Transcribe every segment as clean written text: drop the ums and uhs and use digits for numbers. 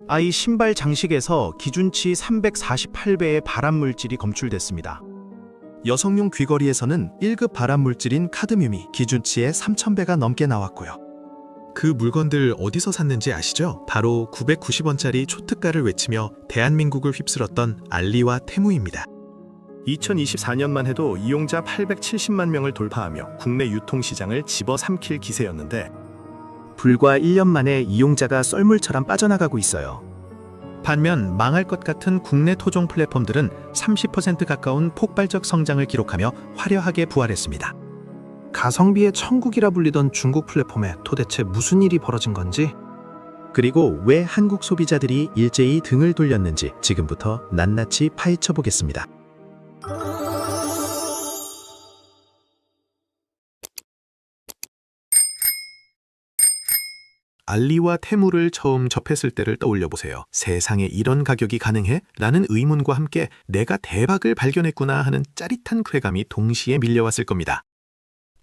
아이 신발 장식에서 기준치 348배의 발암물질이 검출됐습니다. 여성용 귀걸이에서는 1급 발암물질인 카드뮴이 기준치의 3,000배가 넘게 나왔고요. 그 물건들 어디서 샀는지 아시죠? 바로 990원짜리 초특가를 외치며 대한민국을 휩쓸었던 알리와 테무입니다. 2024년만 해도 이용자 870만 명을 돌파하며 국내 유통시장을 집어삼킬 기세였는데 불과 1년 만에 이용자가 썰물처럼 빠져나가고 있어요. 반면 망할 것 같은 국내 토종 플랫폼들은 30% 가까운 폭발적 성장을 기록하며 화려하게 부활했습니다. 가성비의 천국이라 불리던 중국 플랫폼에 도대체 무슨 일이 벌어진 건지, 그리고 왜 한국 소비자들이 일제히 등을 돌렸는지 지금부터 낱낱이 파헤쳐 보겠습니다. 알리와 테무를 처음 접했을 때를 떠올려 보세요. 세상에 이런 가격이 가능해? 라는 의문과 함께 내가 대박을 발견했구나 하는 짜릿한 쾌감이 동시에 밀려왔을 겁니다.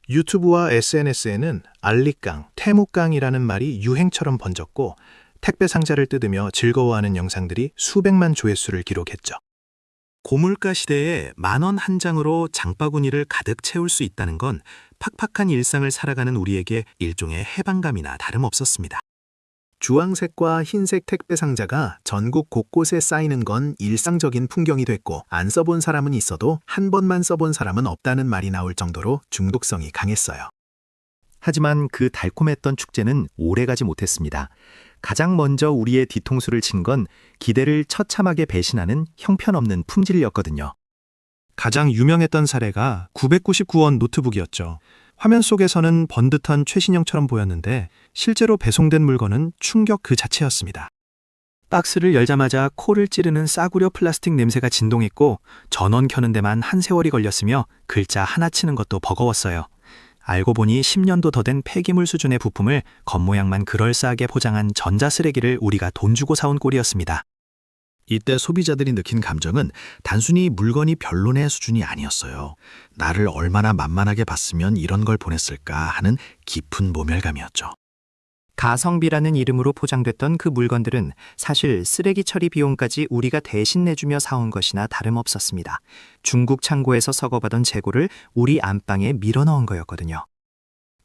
유튜브와 SNS에는 알리깡, 테무깡이라는 말이 유행처럼 번졌고 택배 상자를 뜯으며 즐거워하는 영상들이 수백만 조회수를 기록했죠. 고물가 시대에 10,000원 한 장으로 장바구니를 가득 채울 수 있다는 건 팍팍한 일상을 살아가는 우리에게 일종의 해방감이나 다름없었습니다. 주황색과 흰색 택배 상자가 전국 곳곳에 쌓이는 건 일상적인 풍경이 됐고, 안 써본 사람은 있어도 한 번만 써본 사람은 없다는 말이 나올 정도로 중독성이 강했어요. 하지만 그 달콤했던 축제는 오래가지 못했습니다. 가장 먼저 우리의 뒤통수를 친 건 기대를 처참하게 배신하는 형편없는 품질이었거든요. 가장 유명했던 사례가 999원 노트북이었죠. 화면 속에서는 번듯한 최신형처럼 보였는데 실제로 배송된 물건은 충격 그 자체였습니다. 박스를 열자마자 코를 찌르는 싸구려 플라스틱 냄새가 진동했고, 전원 켜는 데만 한 세월이 걸렸으며 글자 하나 치는 것도 버거웠어요. 알고 보니 10년도 더 된 폐기물 수준의 부품을 겉모양만 그럴싸하게 포장한 전자쓰레기를 우리가 돈 주고 사온 꼴이었습니다. 이때 소비자들이 느낀 감정은 단순히 물건이 별로네 수준이 아니었어요. 나를 얼마나 만만하게 봤으면 이런 걸 보냈을까 하는 깊은 모멸감이었죠. 가성비라는 이름으로 포장됐던 그 물건들은 사실 쓰레기 처리 비용까지 우리가 대신 내주며 사온 것이나 다름없었습니다. 중국 창고에서 썩어가던 재고를 우리 안방에 밀어넣은 거였거든요.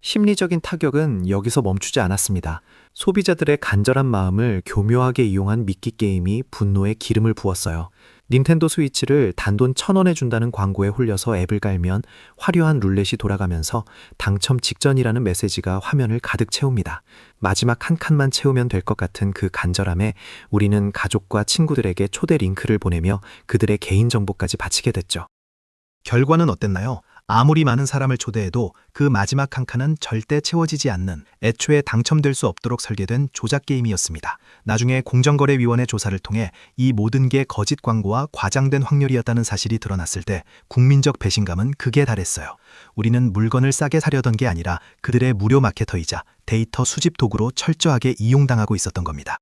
심리적인 타격은 여기서 멈추지 않았습니다. 소비자들의 간절한 마음을 교묘하게 이용한 미끼 게임이 분노에 기름을 부었어요. 닌텐도 스위치를 단돈 1,000원에 준다는 광고에 홀려서 앱을 깔면 화려한 룰렛이 돌아가면서 당첨 직전이라는 메시지가 화면을 가득 채웁니다. 마지막 한 칸만 채우면 될 것 같은 그 간절함에 우리는 가족과 친구들에게 초대 링크를 보내며 그들의 개인정보까지 바치게 됐죠. 결과는 어땠나요? 아무리 많은 사람을 초대해도 그 마지막 한 칸은 절대 채워지지 않는, 애초에 당첨될 수 없도록 설계된 조작 게임이었습니다. 나중에 공정거래위원회 조사를 통해 이 모든 게 거짓 광고와 과장된 확률이었다는 사실이 드러났을 때 국민적 배신감은 극에 달했어요. 우리는 물건을 싸게 사려던 게 아니라 그들의 무료 마케터이자 데이터 수집 도구로 철저하게 이용당하고 있었던 겁니다.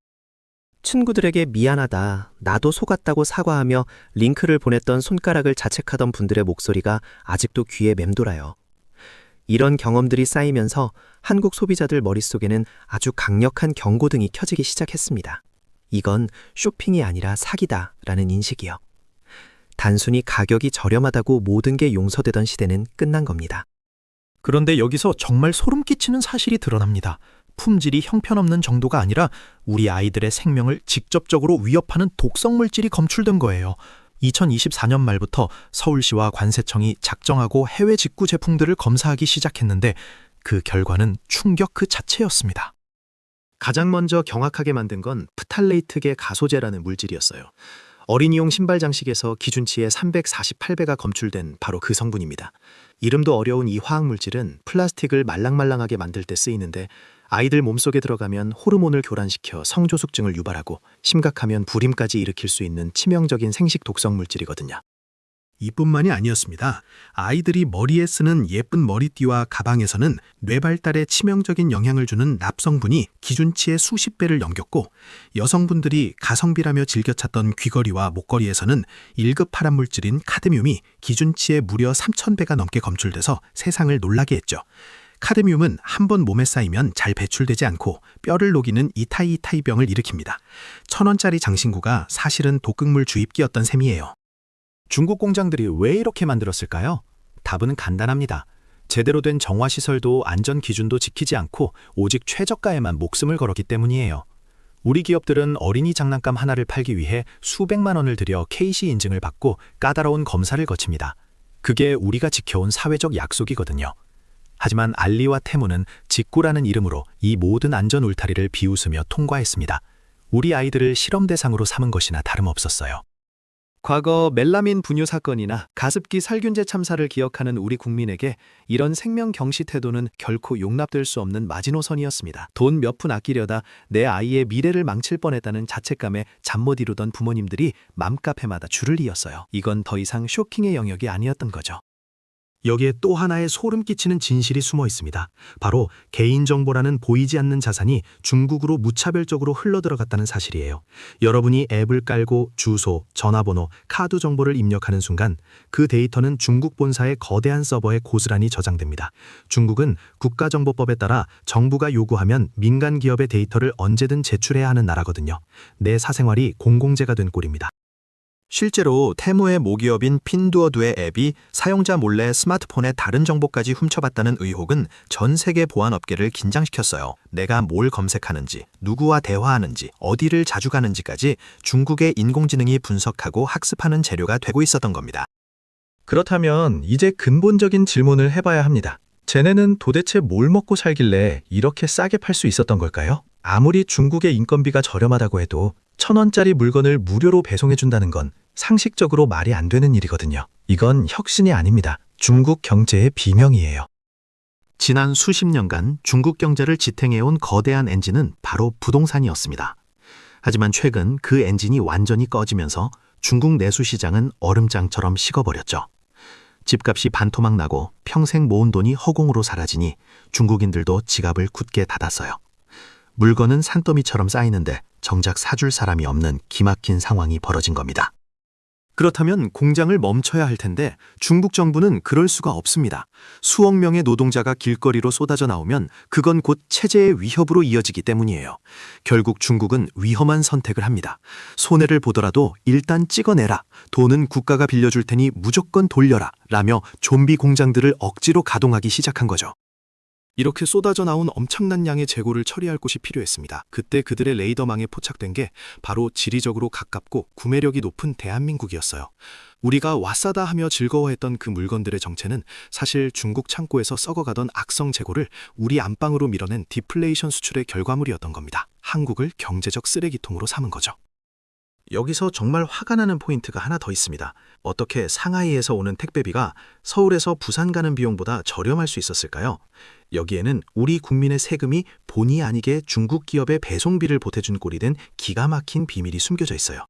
친구들에게 미안하다, 나도 속았다고 사과하며 링크를 보냈던 손가락을 자책하던 분들의 목소리가 아직도 귀에 맴돌아요. 이런 경험들이 쌓이면서 한국 소비자들 머릿속에는 아주 강력한 경고등이 켜지기 시작했습니다. 이건 쇼핑이 아니라 사기다라는 인식이요. 단순히 가격이 저렴하다고 모든 게 용서되던 시대는 끝난 겁니다. 그런데 여기서 정말 소름 끼치는 사실이 드러납니다. 품질이 형편없는 정도가 아니라 우리 아이들의 생명을 직접적으로 위협하는 독성 물질이 검출된 거예요. 2024년 말부터 서울시와 관세청이 작정하고 해외 직구 제품들을 검사하기 시작했는데 그 결과는 충격 그 자체였습니다. 가장 먼저 경악하게 만든 건 프탈레이트계 가소제라는 물질이었어요. 어린이용 신발 장식에서 기준치의 348배가 검출된 바로 그 성분입니다. 이름도 어려운 이 화학물질은 플라스틱을 말랑말랑하게 만들 때 쓰이는데 아이들 몸속에 들어가면 호르몬을 교란시켜 성조숙증을 유발하고 심각하면 불임까지 일으킬 수 있는 치명적인 생식 독성 물질이거든요. 이뿐만이 아니었습니다. 아이들이 머리에 쓰는 예쁜 머리띠와 가방에서는 뇌 발달에 치명적인 영향을 주는 납성분이 기준치의 수십 배를 넘겼고, 여성분들이 가성비라며 즐겨 찾던 귀걸이와 목걸이에서는 1급 발암물질인 카드뮴이 기준치의 무려 3,000배가 넘게 검출돼서 세상을 놀라게 했죠. 카드뮴은 한 번 몸에 쌓이면 잘 배출되지 않고 뼈를 녹이는 이타이이타이 병을 일으킵니다. 1,000원짜리 장신구가 사실은 독극물 주입기였던 셈이에요. 중국 공장들이 왜 이렇게 만들었을까요? 답은 간단합니다. 제대로 된 정화시설도 안전 기준도 지키지 않고 오직 최저가에만 목숨을 걸었기 때문이에요. 우리 기업들은 어린이 장난감 하나를 팔기 위해 수백만 원을 들여 KC 인증을 받고 까다로운 검사를 거칩니다. 그게 우리가 지켜온 사회적 약속이거든요. 하지만 알리와 테무는 직구라는 이름으로 이 모든 안전 울타리를 비웃으며 통과했습니다. 우리 아이들을 실험 대상으로 삼은 것이나 다름없었어요. 과거 멜라민 분유 사건이나 가습기 살균제 참사를 기억하는 우리 국민에게 이런 생명 경시 태도는 결코 용납될 수 없는 마지노선이었습니다. 돈 몇 푼 아끼려다 내 아이의 미래를 망칠 뻔했다는 자책감에 잠 못 이루던 부모님들이 맘카페마다 줄을 이었어요. 이건 더 이상 쇼킹의 영역이 아니었던 거죠. 여기에 또 하나의 소름 끼치는 진실이 숨어 있습니다. 바로 개인정보라는 보이지 않는 자산이 중국으로 무차별적으로 흘러들어갔다는 사실이에요. 여러분이 앱을 깔고 주소, 전화번호, 카드 정보를 입력하는 순간 그 데이터는 중국 본사의 거대한 서버에 고스란히 저장됩니다. 중국은 국가정보법에 따라 정부가 요구하면 민간 기업의 데이터를 언제든 제출해야 하는 나라거든요. 내 사생활이 공공재가 된 꼴입니다. 실제로 테무의 모기업인 핀두어두의 앱이 사용자 몰래 스마트폰의 다른 정보까지 훔쳐봤다는 의혹은 전 세계 보안업계를 긴장시켰어요. 내가 뭘 검색하는지, 누구와 대화하는지, 어디를 자주 가는지까지 중국의 인공지능이 분석하고 학습하는 재료가 되고 있었던 겁니다. 그렇다면 이제 근본적인 질문을 해봐야 합니다. 쟤네는 도대체 뭘 먹고 살길래 이렇게 싸게 팔 수 있었던 걸까요? 아무리 중국의 인건비가 저렴하다고 해도 1,000원짜리 물건을 무료로 배송해준다는 건 상식적으로 말이 안 되는 일이거든요. 이건 혁신이 아닙니다. 중국 경제의 비명이에요. 지난 수십 년간 중국 경제를 지탱해온 거대한 엔진은 바로 부동산이었습니다. 하지만 최근 그 엔진이 완전히 꺼지면서 중국 내수 시장은 얼음장처럼 식어버렸죠. 집값이 반토막 나고 평생 모은 돈이 허공으로 사라지니 중국인들도 지갑을 굳게 닫았어요. 물건은 산더미처럼 쌓이는데 정작 사줄 사람이 없는 기막힌 상황이 벌어진 겁니다. 그렇다면 공장을 멈춰야 할 텐데 중국 정부는 그럴 수가 없습니다. 수억 명의 노동자가 길거리로 쏟아져 나오면 그건 곧 체제의 위협으로 이어지기 때문이에요. 결국 중국은 위험한 선택을 합니다. 손해를 보더라도 일단 찍어내라. 돈은 국가가 빌려줄 테니 무조건 돌려라. 라며 좀비 공장들을 억지로 가동하기 시작한 거죠. 이렇게 쏟아져 나온 엄청난 양의 재고를 처리할 곳이 필요했습니다. 그때 그들의 레이더망에 포착된 게 바로 지리적으로 가깝고 구매력이 높은 대한민국이었어요. 우리가 와싸다 하며 즐거워했던 그 물건들의 정체는 사실 중국 창고에서 썩어가던 악성 재고를 우리 안방으로 밀어낸 디플레이션 수출의 결과물이었던 겁니다. 한국을 경제적 쓰레기통으로 삼은 거죠. 여기서 정말 화가 나는 포인트가 하나 더 있습니다. 어떻게 상하이에서 오는 택배비가 서울에서 부산 가는 비용보다 저렴할 수 있었을까요? 여기에는 우리 국민의 세금이 본의 아니게 중국 기업의 배송비를 보태준 꼴이 된 기가 막힌 비밀이 숨겨져 있어요.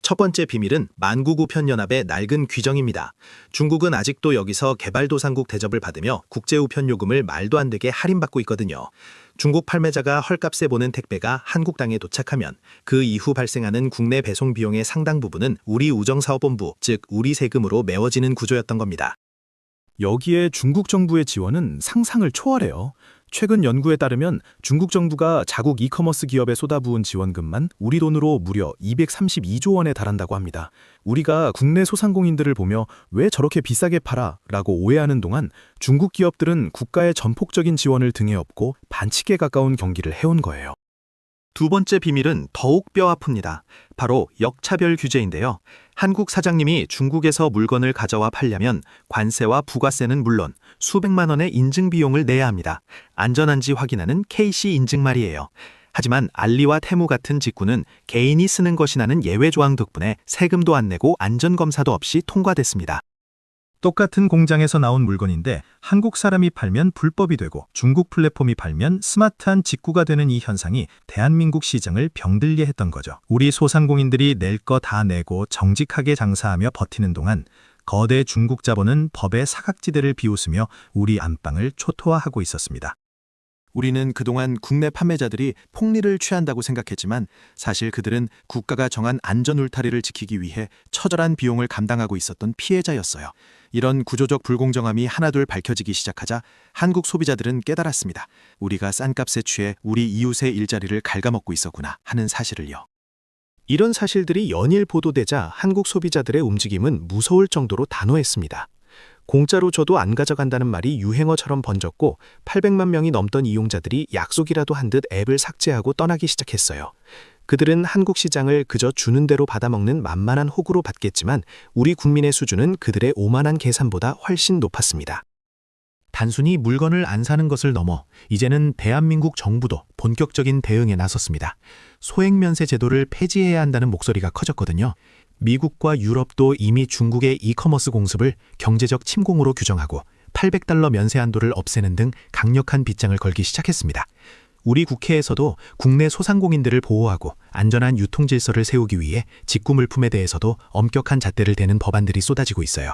첫 번째 비밀은 만국우편연합의 낡은 규정입니다. 중국은 아직도 여기서 개발도상국 대접을 받으며 국제우편 요금을 말도 안 되게 할인받고 있거든요. 중국 판매자가 헐값에 보는 택배가 한국 땅에 도착하면 그 이후 발생하는 국내 배송 비용의 상당 부분은 우리 우정사업본부, 즉 우리 세금으로 메워지는 구조였던 겁니다. 여기에 중국 정부의 지원은 상상을 초월해요. 최근 연구에 따르면 중국 정부가 자국 이커머스 기업에 쏟아부은 지원금만 우리 돈으로 무려 232조 원에 달한다고 합니다. 우리가 국내 소상공인들을 보며 왜 저렇게 비싸게 팔아? 라고 오해하는 동안 중국 기업들은 국가의 전폭적인 지원을 등에 업고 반칙에 가까운 경기를 해온 거예요. 두 번째 비밀은 더욱 뼈아픕니다. 바로 역차별 규제인데요. 한국 사장님이 중국에서 물건을 가져와 팔려면 관세와 부가세는 물론 수백만 원의 인증 비용을 내야 합니다. 안전한지 확인하는 KC 인증 말이에요. 하지만 알리와 테무 같은 직구는 개인이 쓰는 것이라는 예외 조항 덕분에 세금도 안 내고 안전검사도 없이 통과됐습니다. 똑같은 공장에서 나온 물건인데 한국 사람이 팔면 불법이 되고 중국 플랫폼이 팔면 스마트한 직구가 되는 이 현상이 대한민국 시장을 병들게 했던 거죠. 우리 소상공인들이 낼 거 다 내고 정직하게 장사하며 버티는 동안 거대 중국 자본은 법의 사각지대를 비웃으며 우리 안방을 초토화하고 있었습니다. 우리는 그동안 국내 판매자들이 폭리를 취한다고 생각했지만 사실 그들은 국가가 정한 안전 울타리를 지키기 위해 처절한 비용을 감당하고 있었던 피해자였어요. 이런 구조적 불공정함이 하나둘 밝혀지기 시작하자 한국 소비자들은 깨달았습니다. 우리가 싼 값에 취해 우리 이웃의 일자리를 갉아먹고 있었구나 하는 사실을요. 이런 사실들이 연일 보도되자 한국 소비자들의 움직임은 무서울 정도로 단호했습니다. 공짜로 줘도 안 가져간다는 말이 유행어처럼 번졌고 800만 명이 넘던 이용자들이 약속이라도 한 듯 앱을 삭제하고 떠나기 시작했어요. 그들은 한국 시장을 그저 주는 대로 받아먹는 만만한 호구로 봤겠지만 우리 국민의 수준은 그들의 오만한 계산보다 훨씬 높았습니다. 단순히 물건을 안 사는 것을 넘어 이제는 대한민국 정부도 본격적인 대응에 나섰습니다. 소액면세 제도를 폐지해야 한다는 목소리가 커졌거든요. 미국과 유럽도 이미 중국의 이커머스 공습을 경제적 침공으로 규정하고 $800 면세 한도를 없애는 등 강력한 빗장을 걸기 시작했습니다. 우리 국회에서도 국내 소상공인들을 보호하고 안전한 유통 질서를 세우기 위해 직구 물품에 대해서도 엄격한 잣대를 대는 법안들이 쏟아지고 있어요.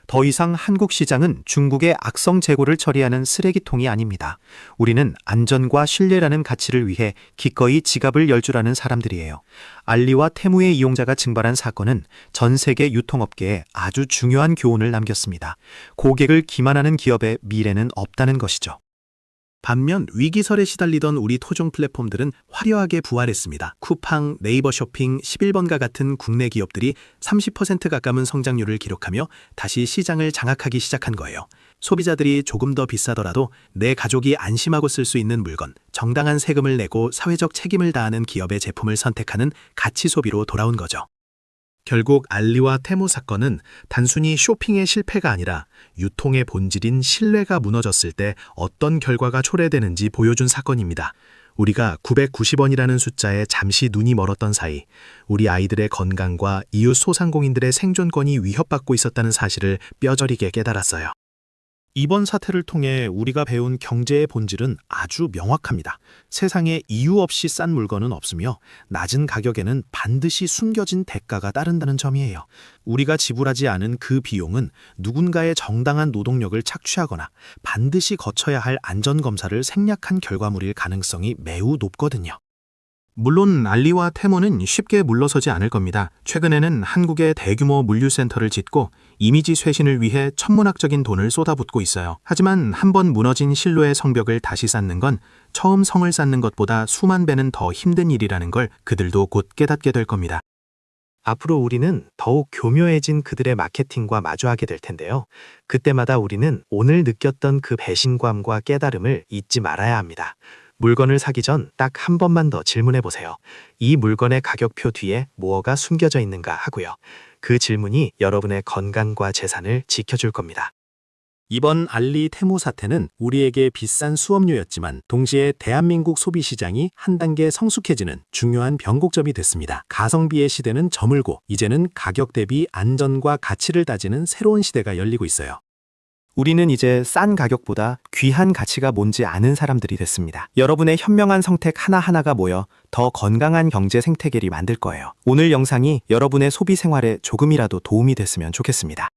더 이상 한국 시장은 중국의 악성 재고를 처리하는 쓰레기통이 아닙니다. 우리는 안전과 신뢰라는 가치를 위해 기꺼이 지갑을 열 줄 아는 사람들이에요. 알리와 테무의 이용자가 증발한 사건은 전 세계 유통업계에 아주 중요한 교훈을 남겼습니다. 고객을 기만하는 기업의 미래는 없다는 것이죠. 반면 위기설에 시달리던 우리 토종 플랫폼들은 화려하게 부활했습니다. 쿠팡, 네이버 쇼핑, 11번가 같은 국내 기업들이 30% 가까운 성장률을 기록하며 다시 시장을 장악하기 시작한 거예요. 소비자들이 조금 더 비싸더라도 내 가족이 안심하고 쓸 수 있는 물건, 정당한 세금을 내고 사회적 책임을 다하는 기업의 제품을 선택하는 가치 소비로 돌아온 거죠. 결국 알리와 테무 사건은 단순히 쇼핑의 실패가 아니라 유통의 본질인 신뢰가 무너졌을 때 어떤 결과가 초래되는지 보여준 사건입니다. 우리가 990원이라는 숫자에 잠시 눈이 멀었던 사이 우리 아이들의 건강과 이웃 소상공인들의 생존권이 위협받고 있었다는 사실을 뼈저리게 깨달았어요. 이번 사태를 통해 우리가 배운 경제의 본질은 아주 명확합니다. 세상에 이유 없이 싼 물건은 없으며 낮은 가격에는 반드시 숨겨진 대가가 따른다는 점이에요. 우리가 지불하지 않은 그 비용은 누군가의 정당한 노동력을 착취하거나 반드시 거쳐야 할 안전검사를 생략한 결과물일 가능성이 매우 높거든요. 물론 알리와 테무는 쉽게 물러서지 않을 겁니다. 최근에는 한국에 대규모 물류센터를 짓고 이미지 쇄신을 위해 천문학적인 돈을 쏟아붓고 있어요. 하지만 한번 무너진 신뢰의 성벽을 다시 쌓는 건 처음 성을 쌓는 것보다 수만 배는 더 힘든 일이라는 걸 그들도 곧 깨닫게 될 겁니다. 앞으로 우리는 더욱 교묘해진 그들의 마케팅과 마주하게 될 텐데요. 그때마다 우리는 오늘 느꼈던 그 배신감과 깨달음을 잊지 말아야 합니다. 물건을 사기 전 딱 한 번만 더 질문해 보세요. 이 물건의 가격표 뒤에 무엇가 숨겨져 있는가 하고요. 그 질문이 여러분의 건강과 재산을 지켜줄 겁니다. 이번 알리 테무 사태는 우리에게 비싼 수업료였지만 동시에 대한민국 소비시장이 한 단계 성숙해지는 중요한 변곡점이 됐습니다. 가성비의 시대는 저물고 이제는 가격 대비 안전과 가치를 따지는 새로운 시대가 열리고 있어요. 우리는 이제 싼 가격보다 귀한 가치가 뭔지 아는 사람들이 됐습니다. 여러분의 현명한 선택 하나하나가 모여 더 건강한 경제 생태계를 만들 거예요. 오늘 영상이 여러분의 소비 생활에 조금이라도 도움이 됐으면 좋겠습니다.